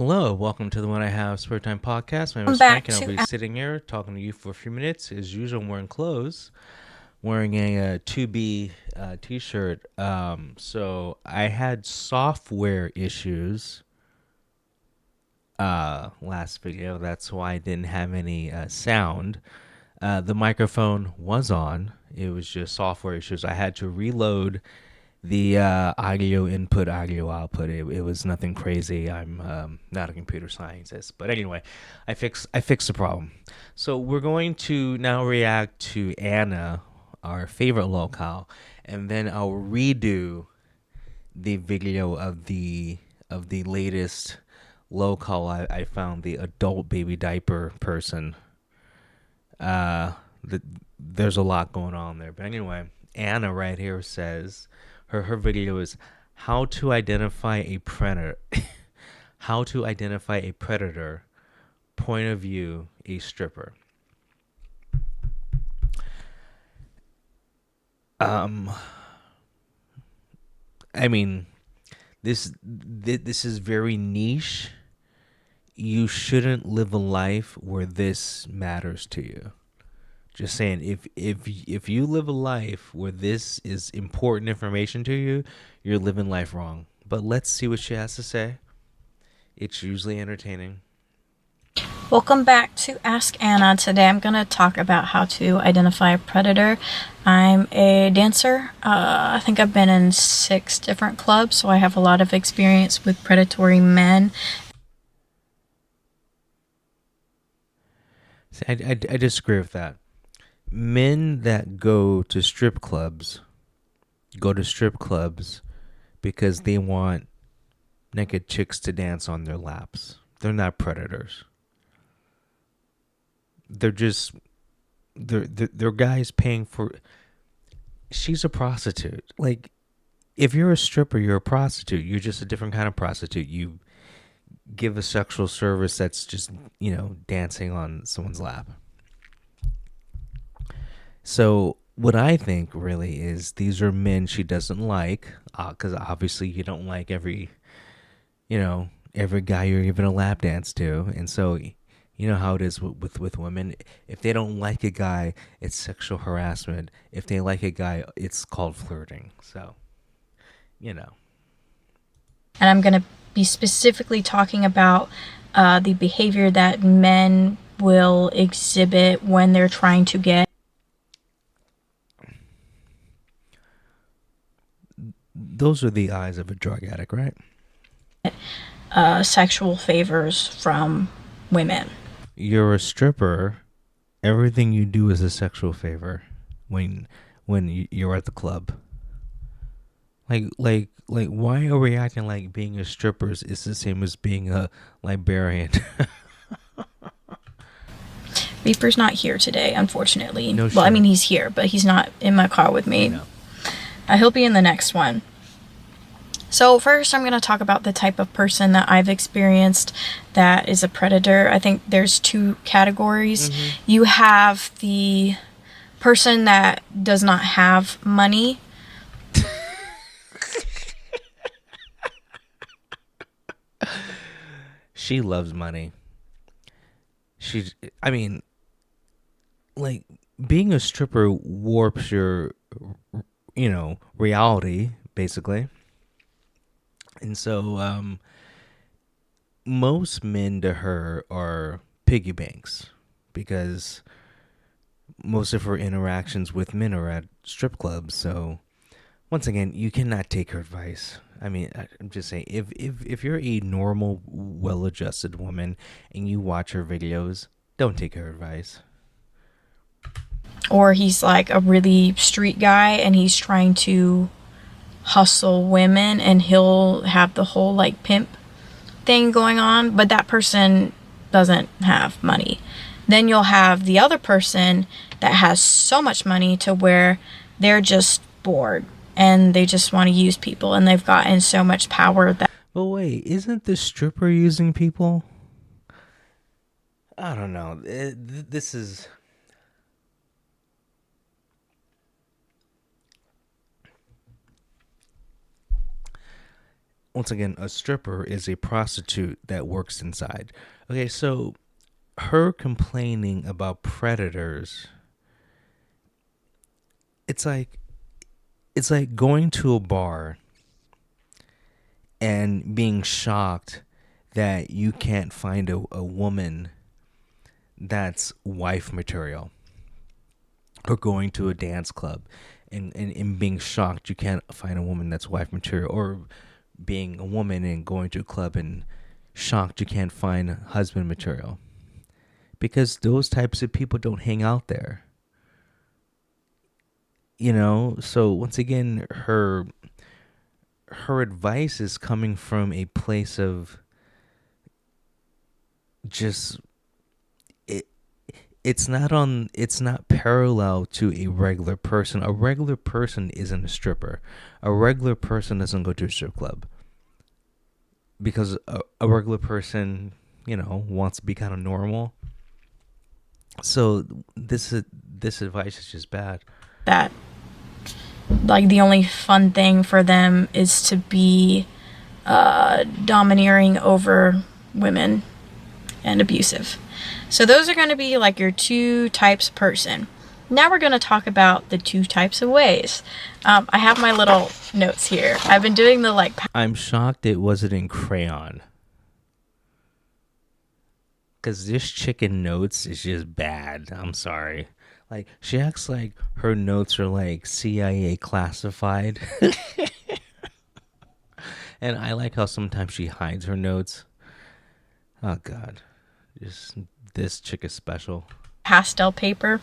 Hello, welcome to the One I Have Spare Time podcast. My name Welcome is back Frank, and I'll to be sitting here talking to you for a few minutes. As usual, I'm wearing clothes, wearing a 2B t-shirt. So I had software issues last video. That's why I didn't have any sound. The microphone was on. It was just software issues. I had to reload the audio input, audio output. It was nothing crazy. I'm not a computer scientist, but anyway, I fixed the problem. So we're going to now react to Anna, our favorite LOLcow, and then I'll redo the video of the latest LOLcow I found, the adult baby diaper person. Uh, the, there's a lot going on there, but anyway, Anna right here says her video is how to identify a predator. How to identify a predator. Point of view, a stripper. Um, I mean, this is very niche. You shouldn't live a life where this matters to you. Just saying, if you live a life where this is important information to you, you're living life wrong. But let's see what she has to say. It's usually entertaining. Welcome back to Ask Anna. Today I'm going to talk about how to identify a predator. I'm a dancer. I think I've been in 6 different clubs, so I have a lot of experience with predatory men. See, I disagree with that. Men that go to strip clubs because they want naked chicks to dance on their laps. They're not predators. They're just they're guys paying for. She's a prostitute. Like, if you're a stripper, you're a prostitute. You're just a different kind of prostitute. You give a sexual service that's just, dancing on someone's lap. So what I think really is these are men she doesn't like, because obviously you don't like every guy you're giving a lap dance to, and so you know how it is with women. If they don't like a guy, it's sexual harassment. If they like a guy, it's called flirting. So you know. And I'm going to be specifically talking about the behavior that men will exhibit when they're trying to get Those are the eyes of a drug addict, right? sexual favors from women. You're a stripper. Everything you do is a sexual favor when you're at the club. Like, why are we acting like being a stripper is the same as being a librarian? Reaper's not here today, unfortunately. No Well, I shit. mean, he's here, but he's not in my car with I me. know. He'll be in the next one. So, first, I'm going to talk about the type of person that I've experienced that is a predator. I think there's 2 categories. You have the person that does not have money. She loves money. I mean, like, being a stripper warps your, reality, basically. And so, most men to her are piggy banks because most of her interactions with men are at strip clubs. So, once again, you cannot take her advice. I mean, I'm just saying, if you're a normal, well-adjusted woman and you watch her videos, don't take her advice. Or he's like a really street guy and he's trying to hustle women and he'll have the whole like pimp thing going on, but that person doesn't have money. Then you'll have the other person that has so much money to where they're just bored and they just want to use people and they've gotten so much power that But wait, isn't the stripper using people? I don't know. This is. once again, a stripper is a prostitute that works inside. Okay, so her complaining about predators, it's like it's like going to a bar and being shocked that you can't find a woman that's wife material, or going to a dance club and being shocked you can't find a woman that's wife material, or being a woman and going to a club and shocked you can't find husband material, because those types of people don't hang out there. So once again, her advice is coming from a place of just it it's not parallel to a regular person. A regular person isn't a stripper. A regular person doesn't go to a strip club, because a regular person, wants to be kind of normal. So this advice is just bad. That like the only fun thing for them is to be domineering over women and abusive. So those are going to be like your two types of person. Now we're going to talk about the two types of ways. I have my little notes here. I've been doing the like. I'm shocked it wasn't in crayon, because this chicken notes is just bad. I'm sorry. Like, she acts like her notes are like CIA classified. And I like how sometimes she hides her notes. Oh God, just this chick is special. Pastel paper,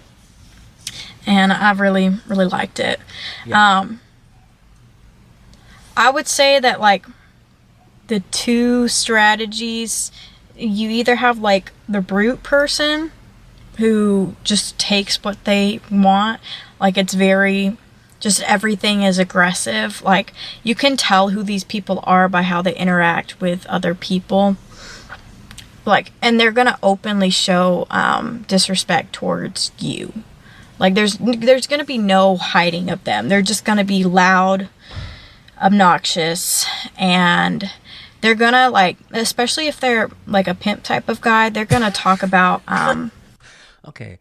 and I've really liked it. Yeah. I would say that like the two strategies, you either have like the brute person who just takes what they want, like it's very just everything is aggressive. Like you can tell who these people are by how they interact with other people. Like, and they're gonna openly show disrespect towards you. Like there's gonna be no hiding of them. They're just gonna be loud, obnoxious, and they're gonna like, especially if they're like a pimp type of guy, they're gonna talk about Okay,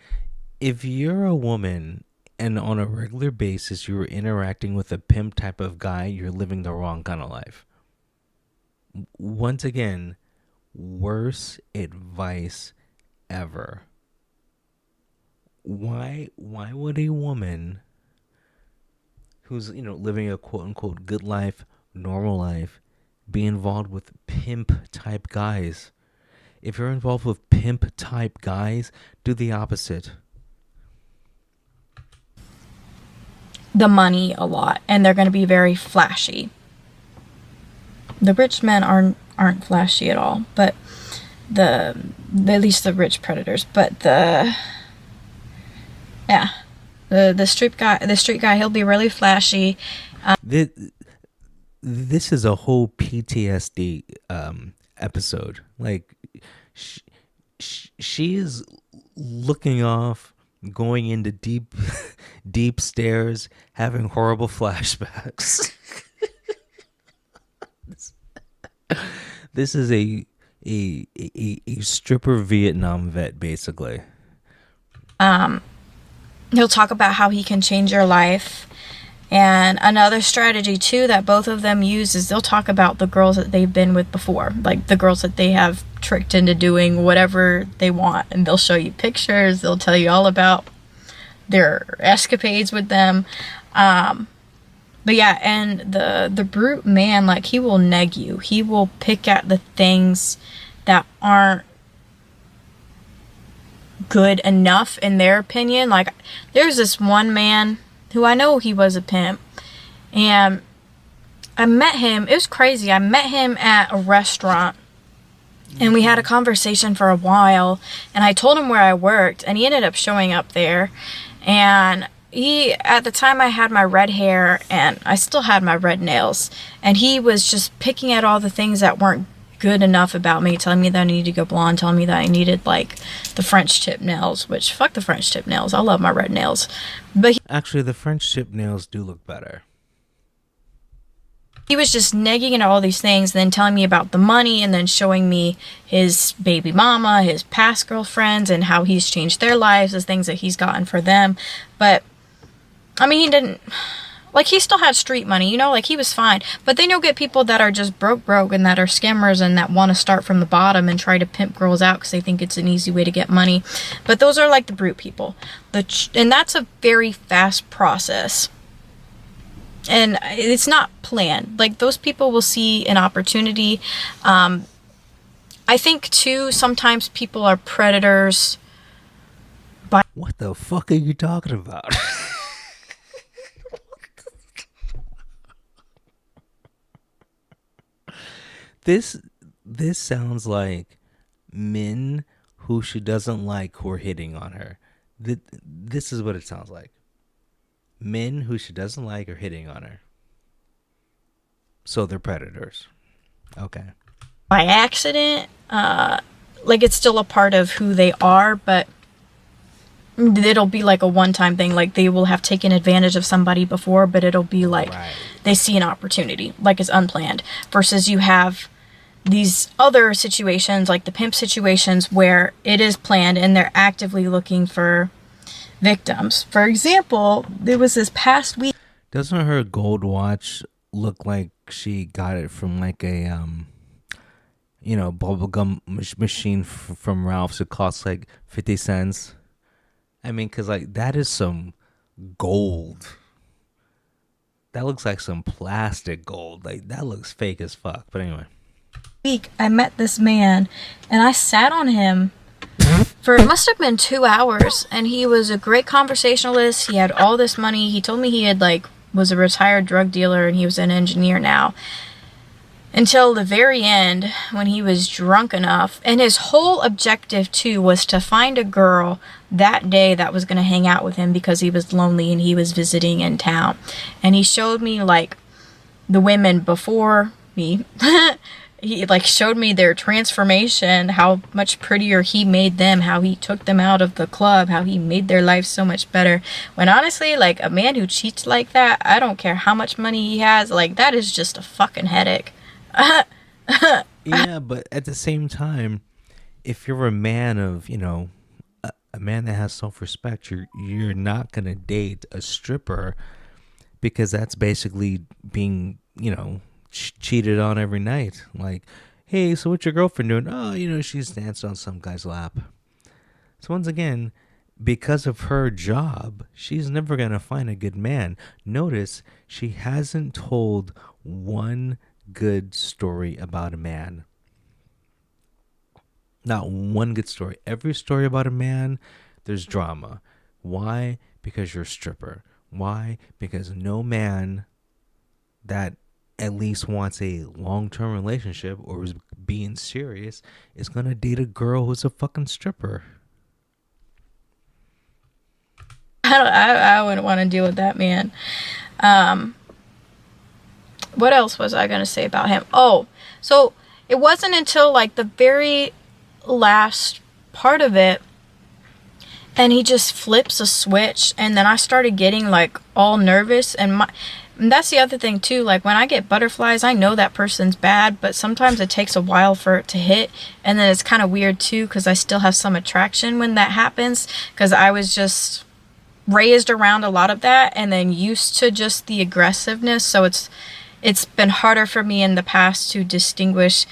if you're a woman and on a regular basis you're interacting with a pimp type of guy, you're living the wrong kind of life. Once again, worst advice ever. Why would a woman who's, living a quote unquote good life, normal life, be involved with pimp type guys? If you're involved with pimp type guys, do the opposite. the money a lot, and they're gonna be very flashy. The rich men aren't flashy at all, but the at least the rich predators. But yeah, the street guy, he'll be really flashy. This, this is a whole PTSD episode. Like, she is looking off, going into deep stairs, having horrible flashbacks. This is a stripper Vietnam vet, basically. He'll talk about how he can change your life. And another strategy too that both of them use is they'll talk about the girls that they've been with before, like the girls that they have tricked into doing whatever they want, and they'll show you pictures. They'll tell you all about their escapades with them. But yeah, and the brute man, like he will neg you. He will pick at the things that aren't good enough in their opinion. Like there's this one man who I know he was a pimp, and I met him. It was crazy. I met him at a restaurant, and we had a conversation for a while, and I told him where I worked, and he ended up showing up there. And he, at the time, I had my red hair and I still had my red nails, and he was just picking at all the things that weren't good enough about me, telling me that I needed to go blonde, telling me that I needed like the French tip nails, which fuck the French tip nails. I love my red nails. But Actually, the French tip nails do look better. He was just negging into all these things and then telling me about the money and then showing me his baby mama, his past girlfriends, and how he's changed their lives, the things that he's gotten for them. But I mean, he didn't, like, he still had street money, you know, like, he was fine. But then you'll get people that are just broke and that are scammers and that want to start from the bottom and try to pimp girls out because they think it's an easy way to get money. But those are like the brute people. And that's a very fast process. And it's not planned. Like, those people will see an opportunity. I think, too, sometimes people are predators. What the fuck are you talking about? this this sounds like men who she doesn't like who are hitting on her. This is what it sounds like. Men who she doesn't like are hitting on her. So they're predators. Okay. By accident. Like, it's still a part of who they are, but it'll be like a one-time thing. Like, they will have taken advantage of somebody before, but it'll be like they see an opportunity, like it's unplanned. Versus you have these other situations, like the pimp situations, where it is planned and they're actively looking for victims. For example, there was this past week. Doesn't her gold watch look like she got it from like a bubblegum machine from Ralph's? It costs like 50 cents. I mean, because like that is some gold. That looks like some plastic gold. Like, that looks fake as fuck. But anyway. Week, I met this man and I sat on him for, it must have been 2 hours, and he was a great conversationalist. He had all this money. He told me he had was a retired drug dealer and he was an engineer now. Until the very end, when he was drunk enough, and his whole objective too was to find a girl that day that was going to hang out with him because he was lonely and he was visiting in town. And he showed me like the women before me. He like showed me their transformation, how much prettier he made them, how he took them out of the club, how he made their life so much better. When honestly, like, a man who cheats like that, I don't care how much money he has, like, that is just a fucking headache. Yeah, but at the same time, if you're a man of, a man that has self-respect, you're not going to date a stripper, because that's basically being, cheated on every night. Like, hey, so what's your girlfriend doing? Oh, she's danced on some guy's lap. So once again, because of her job, she's never going to find a good man. Notice she hasn't told one good story about a man. Not one good story. Every story about a man, there's drama. Why? Because you're a stripper. Why? Because no man that at least wants a long-term relationship or is being serious is going to date a girl who's a fucking stripper. I wouldn't want to deal with that man. What else was I going to say about him? Oh, so it wasn't until like the very last part of it, and he just flips a switch, and then I started getting like all nervous, and that's the other thing too. Like, when I get butterflies, I know that person's bad, but sometimes it takes a while for it to hit, and then it's kind of weird too because I still have some attraction when that happens, because I was just raised around a lot of that and then used to just the aggressiveness, so it's been harder for me in the past to distinguish.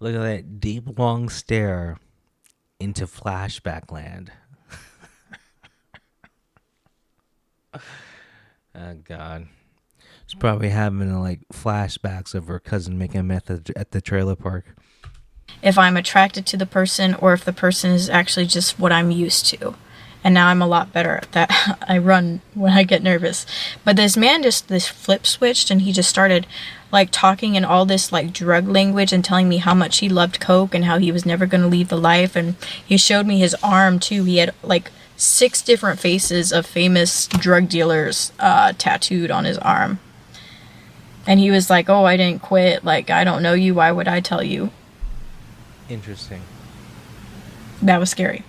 Look at that deep, long stare into flashback land. Oh, God. She's probably having like flashbacks of her cousin making meth at the trailer park. If I'm attracted to the person or if the person is actually just what I'm used to. And now I'm a lot better at that. I run when I get nervous. But this man this flip switched, and he just started like talking in all this like drug language and telling me how much he loved coke and how he was never going to leave the life. And he showed me his arm too. He had like 6 different faces of famous drug dealers tattooed on his arm. And he was like, oh, I didn't quit. Like, I don't know you. Why would I tell you? Interesting. That was scary.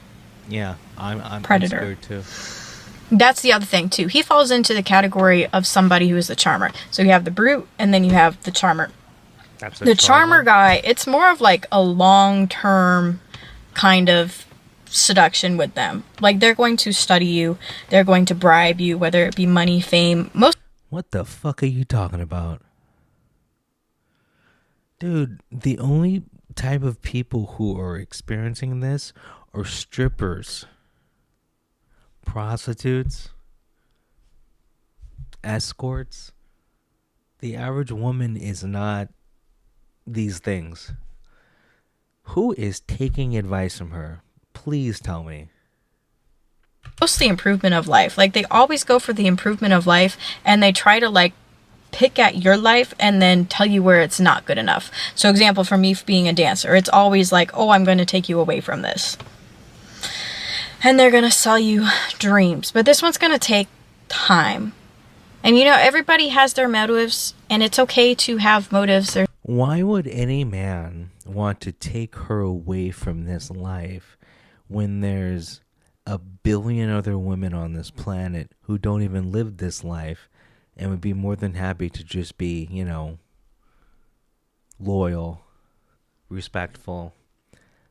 Yeah, I'm Predator. scared too. That's the other thing too. He falls into the category of somebody who is the charmer. So you have the brute and then you have the charmer. That's a The charmer charmer. guy, it's more of like a long-term kind of seduction with them. Like they're going to study you, they're going to bribe you, whether it be money, fame. Most What the fuck are you talking about? Dude, the only type of people who are experiencing this are strippers, prostitutes, escorts. The average woman is not these things. Who is taking advice from her? Please tell me. mostly improvement of life. Like they always go for the improvement of life and they try to like pick at your life and then tell you where it's not good enough. So example for me being a dancer, it's always like, "Oh, I'm going to take you away from this." And they're going to sell you dreams. But this one's going to take time. And you know, everybody has their motives and it's okay to have motives. Why would any man want to take her away from this life when there's a billion other women on this planet who don't even live this life and would be more than happy to just be, loyal, respectful,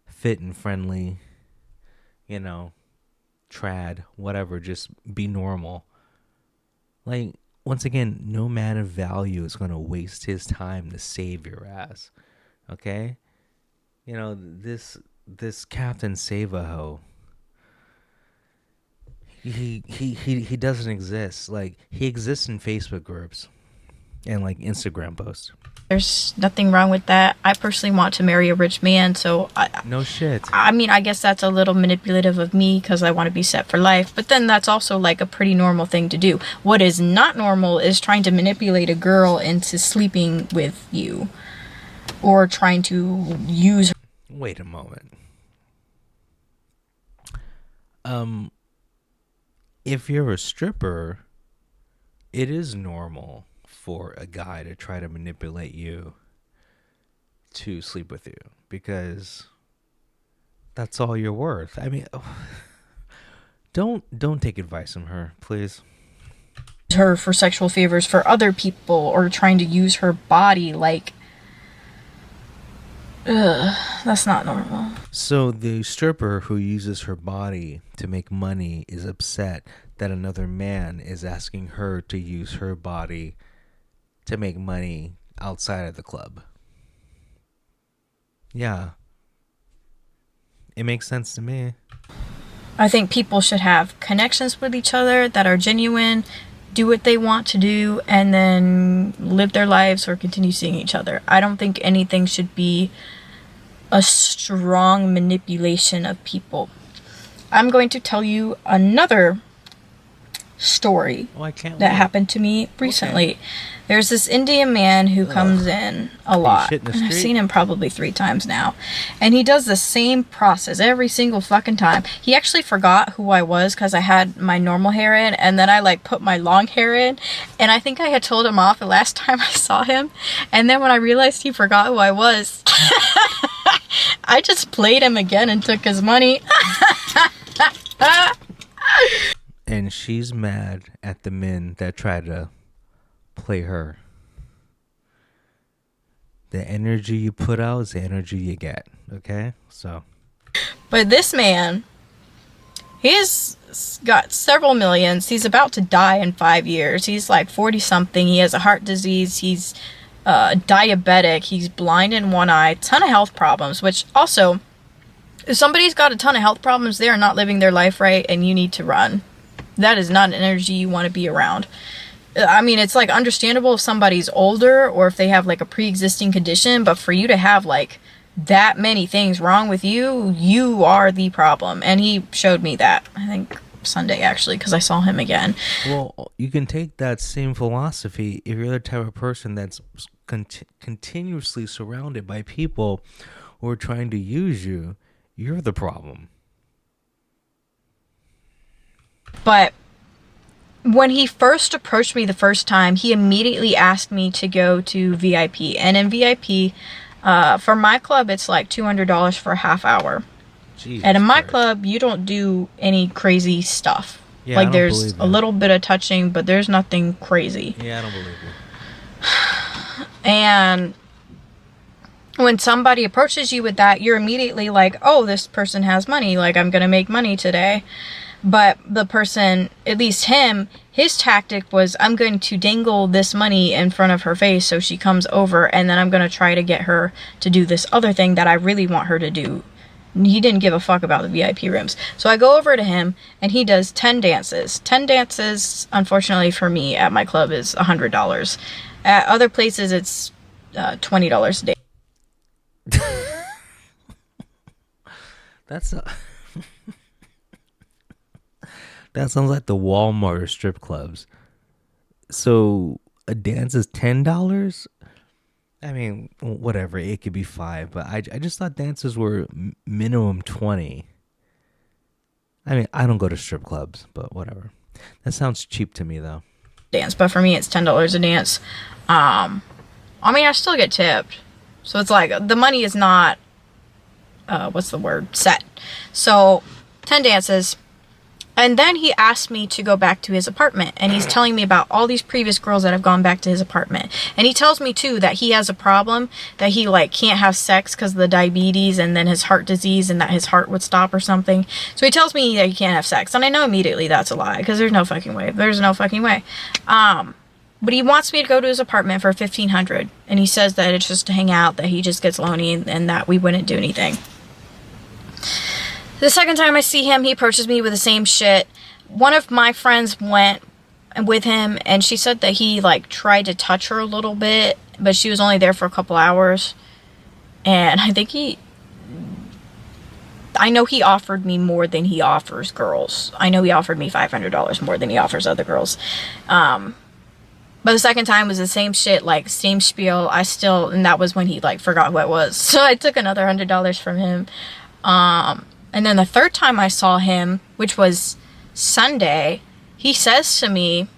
fit and friendly, trad, whatever, just be normal. Like, once again, no man of value is going to waste his time to save your ass. Okay? This Captain Save-A-Ho, he doesn't exist. Like, he exists in Facebook groups and like Instagram posts. There's nothing wrong with that. I personally want to marry a rich man, so No shit. I mean, I guess that's a little manipulative of me because I want to be set for life. But then that's also like a pretty normal thing to do. What is not normal is trying to manipulate a girl into sleeping with you or trying to use her. Wait a moment. If you're a stripper, it is normal for a guy to try to manipulate you to sleep with you because that's all you're worth. I mean, don't take advice from her, please. Her for sexual favors for other people or trying to use her body like, ugh, that's not normal. So the stripper who uses her body to make money is upset that another man is asking her to use her body to make money outside of the club. Yeah. It makes sense to me. I think people should have connections with each other that are genuine, do what they want to do, and then live their lives or continue seeing each other. I don't think anything should be a strong manipulation of people. I'm going to tell you another story I can't that wait. happened to me recently. Okay. There's this Indian man who comes in a lot. And I've seen him probably 3 times now. And he does the same process every single fucking time. He actually forgot who I was because I had my normal hair in. And then I like put my long hair in. And I think I had told him off the last time I saw him. And then when I realized he forgot who I was, I just played him again and took his money. And she's mad at the men that try to play her. The energy you put out is the energy you get. Okay? So. But this man, he's got several millions. He's about to die in 5 years. He's like 40 something. He has a heart disease. He's diabetic. He's blind in one eye. Ton of health problems, which also, if somebody's got a ton of health problems, they are not living their life right and you need to run. That is not an energy you want to be around. I mean, it's like understandable if somebody's older or if they have like a pre-existing condition, but for you to have like that many things wrong with you, you are the problem. And he showed me that, I think Sunday actually, because I saw him again. Well, you can take that same philosophy if you're the type of person that's continuously surrounded by people who are trying to use you. You're the problem. But when he first approached me the first time, he immediately asked me to go to VIP. And in VIP, for my club, it's like $200 for a half hour. Jesus and in my Christ. club, you don't do any crazy stuff. Yeah, I Like don't there's believe a you. little bit of touching, but there's nothing crazy. Yeah, I don't believe you. And when somebody approaches you with that, you're immediately like, oh, this person has money. Like, I'm going to make money today. But the person, at least him, his tactic was, I'm going to dangle this money in front of her face so she comes over, and then I'm going to try to get her to do this other thing that I really want her to do. He didn't give a fuck about the VIP rooms. So I go over to him, and he does 10 dances. 10 dances, unfortunately for me, at my club is $100. At other places, it's $20 a day. That's that sounds like the Walmart or strip clubs. So a dance is $10. I mean, whatever. It could be five, but I just thought dances were minimum 20. I mean, I don't go to strip clubs, but whatever. That sounds cheap to me, though. Dance, but for me, it's $10 a dance. I mean, I still get tipped. So it's like the money is not, what's the word, set. So 10 dances. And then he asked me to go back to his apartment. And he's telling me about all these previous girls that have gone back to his apartment. And he tells me, too, that he has a problem, that he, like, can't have sex because of the diabetes and then his heart disease and that his heart would stop or something. So he tells me that he can't have sex. And I know immediately that's a lie because there's no fucking way. There's no fucking way. But he wants me to go to his apartment for $1,500, and he says that it's just to hang out, that he just gets lonely, and that we wouldn't do anything. The second time I see him, he approaches me with the same shit. One of my friends went with him, and she said that he like tried to touch her a little bit, but she was only there for a couple hours. And I know he offered me more than he offers girls. I know he offered me $500 more than he offers other girls. But the second time was the same shit, like, same spiel. And that was when he, like, forgot what it was. So I took another $100 from him. And then the third time I saw him, which was Sunday, he says to me,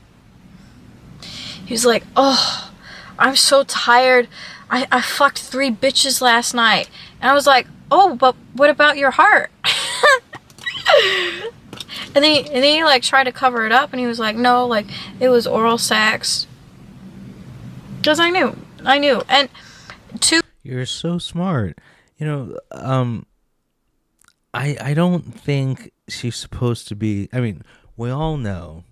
he was like, oh, I'm so tired. I fucked 3 bitches last night. And I was like, oh, but what about your heart? And then he, like, tried to cover it up, and he was like, no, like, it was oral sex. Because I knew. And two, You're so smart. You know, I don't think she's supposed to be. I mean, we all know,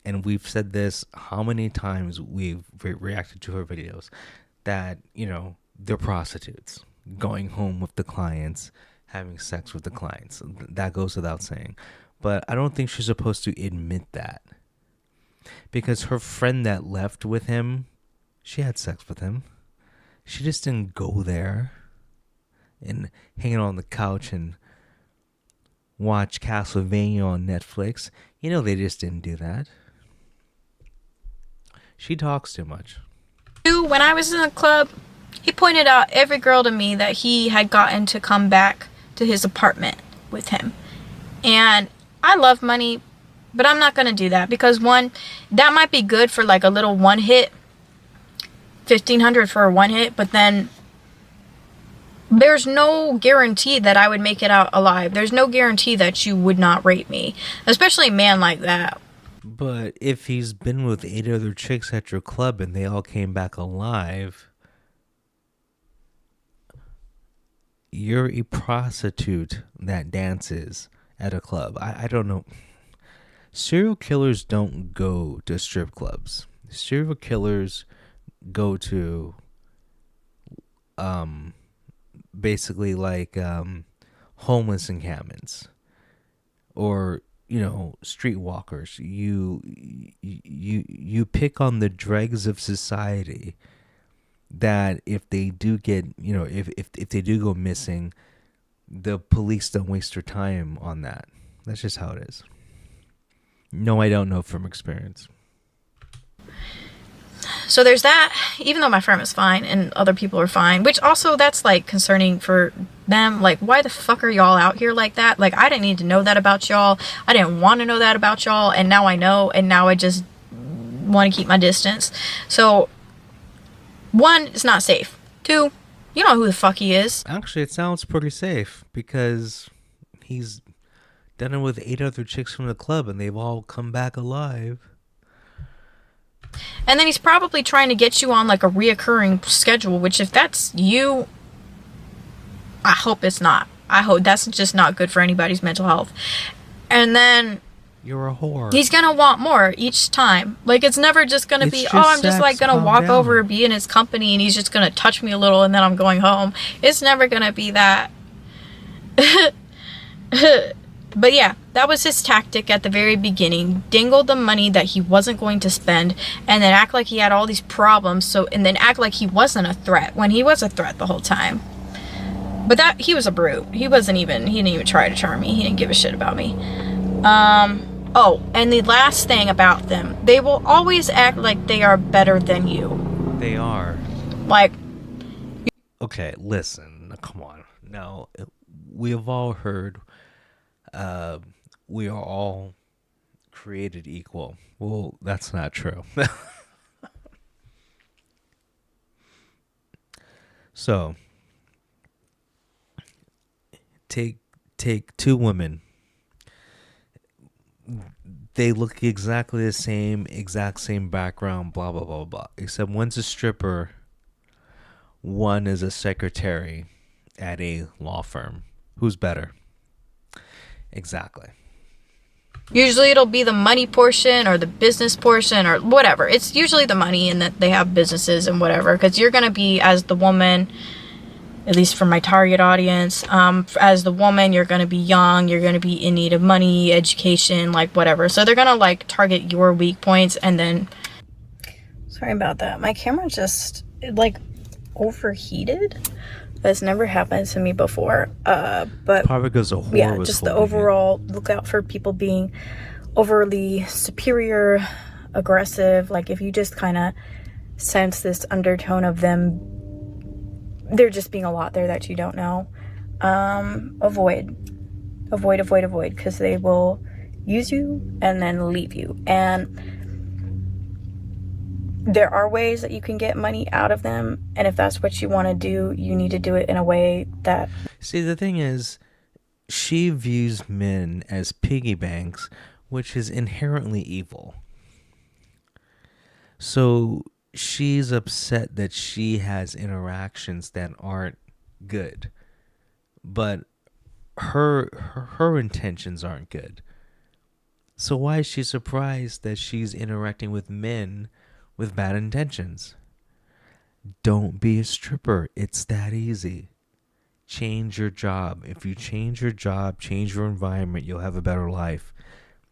and we've said this how many times we've reacted to her videos, that, they're prostitutes going home with the clients, having sex with the clients. That goes without saying. But I don't think she's supposed to admit that. Because her friend that left with him, she had sex with him. She just didn't go there and hang out on the couch and watch Castlevania on Netflix. They just didn't do that. She talks too much. when I was in the club, he pointed out every girl to me that he had gotten to come back to his apartment with him. And I love money, but I'm not going to do that because, one, that might be good for like a little one hit, 1,500 for a one hit, but then there's no guarantee that I would make it out alive. There's no guarantee that you would not rape me, especially a man like that. But if he's been with 8 other chicks at your club and they all came back alive, you're a prostitute that dances at a club. I don't know. Serial killers don't go to strip clubs. Serial killers go to basically like homeless encampments or streetwalkers. You pick on the dregs of society that if they do get if they do go missing, the police don't waste their time on that. That's just how it is. No, I don't know from experience. So there's that, even though my friend was fine and other people are fine, which also that's like concerning for them. Like, why the fuck are y'all out here like that? Like, I didn't need to know that about y'all. I didn't want to know that about y'all. And now I know. And now I just want to keep my distance. So, one, it's not safe. Two, you know who the fuck he is. Actually, it sounds pretty safe because he's Done it with 8 other chicks from the club, and they've all come back alive. And then he's probably trying to get you on like a reoccurring schedule, which if that's you, I hope it's not. I hope that's just not good for anybody's mental health. And then You're a whore. he's gonna want more each time. Like it's never just gonna It's be, just oh, I'm just like sex. gonna Calm walk over, down. be in his company, and he's just gonna touch me a little, and then I'm going home. It's never gonna be that. But yeah, that was his tactic at the very beginning. Dangle the money that he wasn't going to spend, and then act like he had all these problems. So, and then act like he wasn't a threat when he was a threat the whole time. But that he was a brute. He didn't even try to charm me. He didn't give a shit about me. Oh, and the last thing about them, they will always act like they are better than you. They are. Like, Okay, listen. Come on. No, we have all heard we are all created equal. Well, that's not true. So, take take two women. They look exactly the same, exact same background, blah blah blah blah. Except one's a stripper, one is a secretary at a law firm. Who's better? Exactly. usually it'll be the money portion or the business portion or whatever. It's usually the money and that they have businesses and whatever. Because you're going to be, as the woman, at least for my target audience, as the woman, you're going to be young, you're going to be in need of money, education, like whatever. So they're going to like target your weak points and then. Sorry about that. My camera just like overheated. That's never happened to me before. But Probably because a whore yeah, was just the holding it. overall look out for people being overly superior, aggressive. Like if you just kind of sense this undertone of them, they're just being a lot there that you don't know. Avoid, because they will use you and then leave you. And there are ways that you can get money out of them, and if that's what you want to do, you need to do it in a way that. See, the thing is, she views men as piggy banks, which is inherently evil. So she's upset that she has interactions that aren't good, but her intentions aren't good. So why is she surprised that she's interacting with men with bad intentions? Don't be a stripper. It's that easy. Change your job. If you change your job, change your environment, you'll have a better life.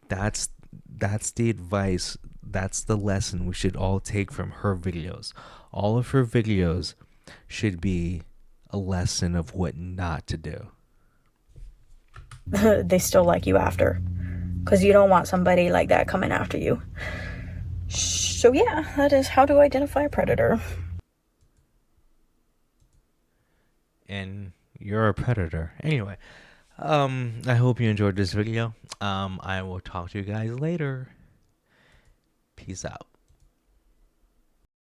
That's that's the advice. That's the lesson we should all take from her videos. All of her videos should be a lesson of what not to do. They still like you after, because you don't want somebody like that coming after you. So yeah, that is how to identify a predator. And you're a predator. Anyway, I hope you enjoyed this video. I will talk to you guys later. Peace out.